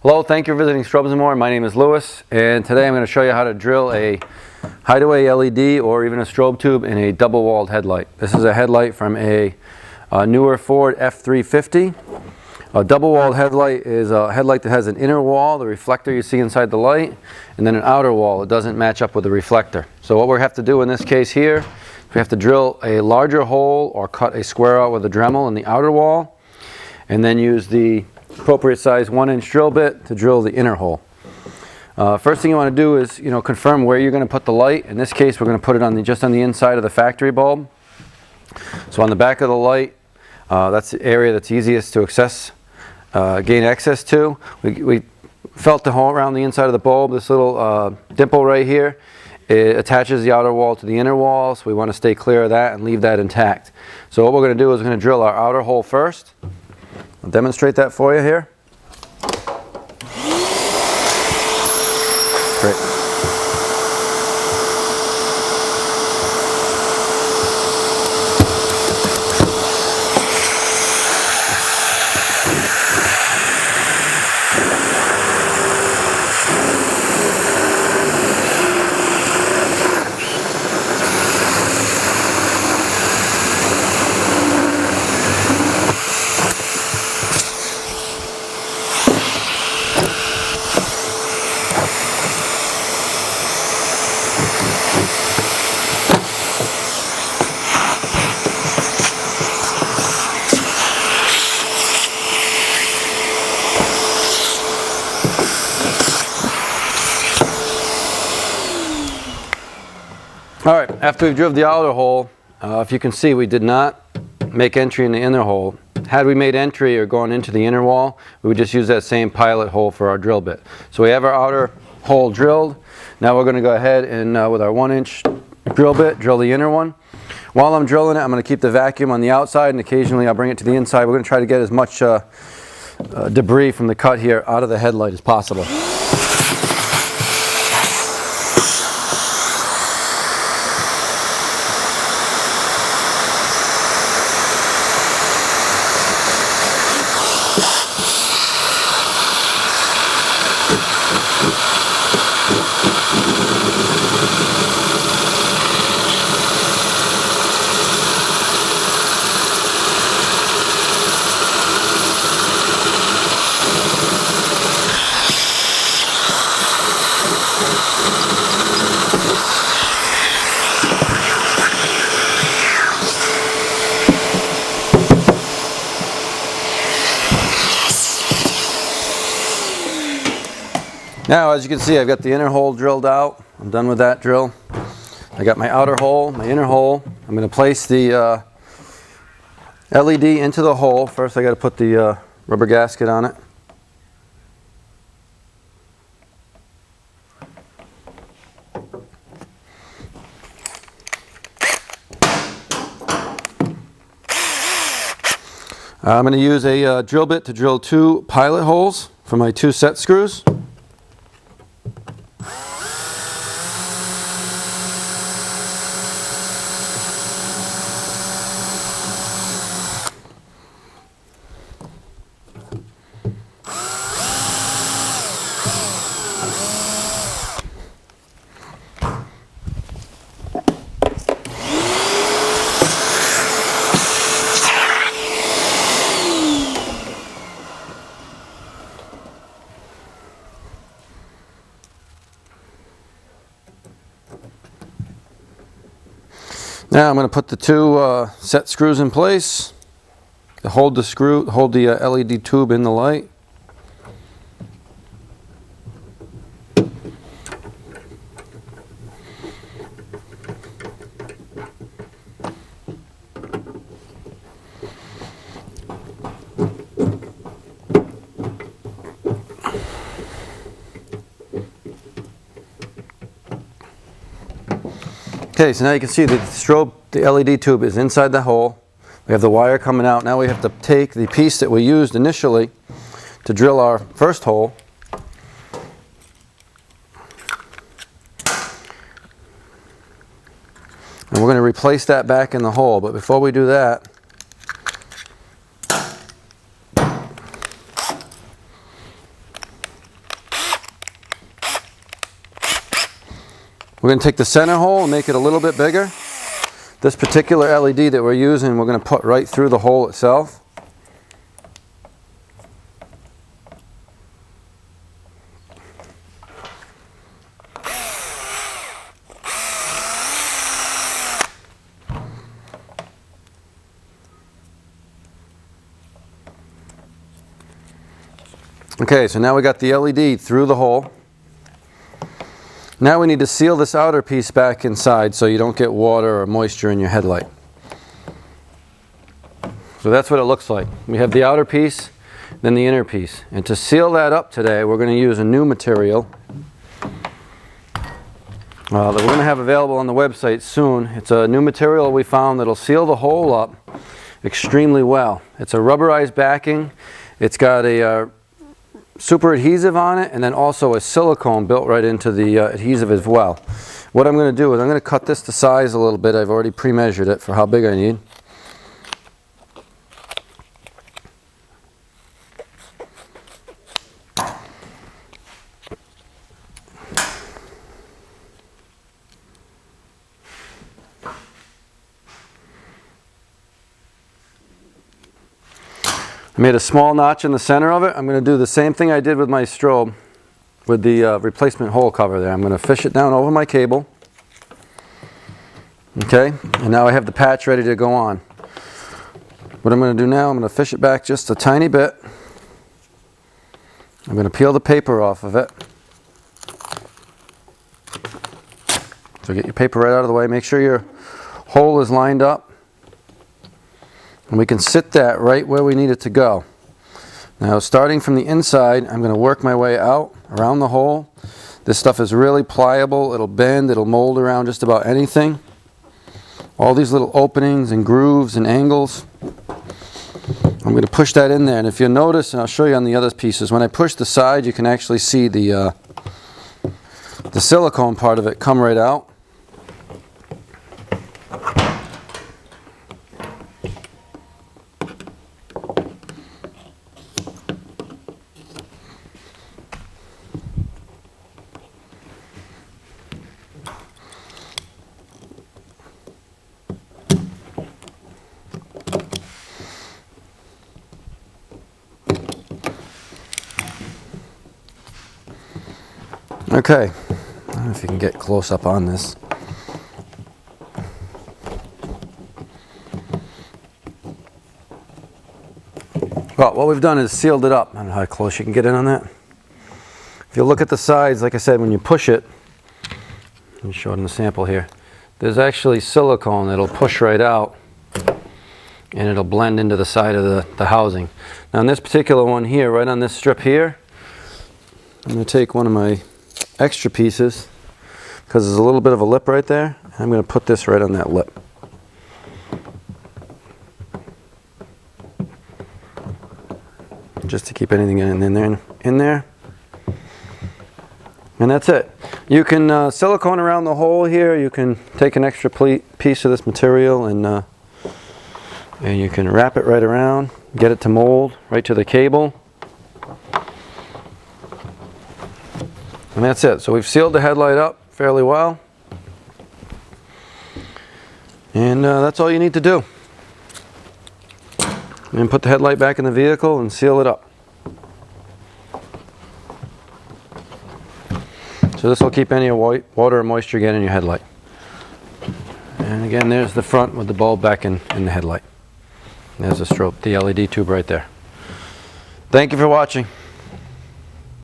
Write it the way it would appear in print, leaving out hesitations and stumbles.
Hello, thank you for visiting Strobes & More. My name is Lewis, and today I'm going to show you how to drill a hideaway LED or even a strobe tube in a double-walled headlight. This is a headlight from a newer Ford F350. A double-walled headlight is a headlight that has an inner wall, the reflector you see inside the light, and then an outer wall. It doesn't match up with the reflector. So what we have to do in this case here, we have to drill a larger hole or cut a square out with a Dremel in the outer wall, and then use the appropriate size 1-inch drill bit to drill the inner hole. First thing you want to do is confirm where you're going to put the light. In this case, we're going to put it just on the inside of the factory bulb. So on the back of the light, that's the area that's easiest to gain access to. We felt the hole around the inside of the bulb. This little dimple right here, it attaches the outer wall to the inner wall, so we want to stay clear of that and leave that intact. So what we're going to do is we're going to drill our outer hole first. I'll demonstrate that for you here. Great. Alright, after we've drilled the outer hole, if you can see, we did not make entry in the inner hole. Had we made entry or gone into the inner wall, we would just use that same pilot hole for our drill bit. So we have our outer hole drilled. Now we're going to go ahead and with our 1-inch drill bit, drill the inner one. While I'm drilling it, I'm going to keep the vacuum on the outside, and occasionally I'll bring it to the inside. We're going to try to get as much debris from the cut here out of the headlight as possible. Now, as you can see, I've got the inner hole drilled out. I'm done with that drill. I got my outer hole, my inner hole. I'm going to place the LED into the hole. First, I got to put the rubber gasket on it. I'm going to use a drill bit to drill 2 pilot holes for my 2 set screws. Now I'm going to put the 2 set screws in place to hold the LED tube in the light. Okay, so now you can see the LED tube is inside the hole. We have the wire coming out. Now we have to take the piece that we used initially to drill our first hole. And we're going to replace that back in the hole. But before we do that, We're going to take the center hole and make it a little bit bigger. This particular LED that we're using, we're going to put right through the hole itself. Okay, so now we got the LED through the hole. Now we need to seal this outer piece back inside so you don't get water or moisture in your headlight. So that's what it looks like. We have the outer piece, then the inner piece. And to seal that up today, we're going to use a new material that we're going to have available on the website soon. It's a new material we found that'll seal the hole up extremely well. It's a rubberized backing. It's got a super adhesive on it, and then also a silicone built right into the adhesive as well. What I'm going to do is I'm going to cut this to size a little bit. I've already pre-measured it for how big I need. I made a small notch in the center of it. I'm going to do the same thing I did with my strobe with the replacement hole cover there. I'm going to fish it down over my cable. Okay, and now I have the patch ready to go on. What I'm going to do now, I'm going to fish it back just a tiny bit. I'm going to peel the paper off of it. So get your paper right out of the way. Make sure your hole is lined up. And we can sit that right where we need it to go. Now, starting from the inside, I'm going to work my way out around the hole. This stuff is really pliable. It'll bend, it'll mold around just about anything. All these little openings and grooves and angles. I'm going to push that in there, and if you'll notice, and I'll show you on the other pieces, when I push the side, you can actually see the silicone part of it come right out. Okay, I don't know if you can get close up on this. Well, what we've done is sealed it up. I don't know how close you can get in on that. If you look at the sides, like I said, when you push it, let me show it in the sample here, there's actually silicone that'll push right out and it'll blend into the side of the housing. Now in this particular one here, right on this strip here, I'm going to take one of my extra pieces, because there's a little bit of a lip right there. I'm going to put this right on that lip. Just to keep anything in there. And that's it. You can silicone around the hole here. You can take an extra piece of this material and you can wrap it right around, get it to mold right to the cable. And that's it. So we've sealed the headlight up fairly well. And that's all you need to do. And put the headlight back in the vehicle and seal it up. So this will keep any water or moisture getting in your headlight. And again, there's the front with the bulb back in the headlight. There's the strobe, the LED tube right there. Thank you for watching.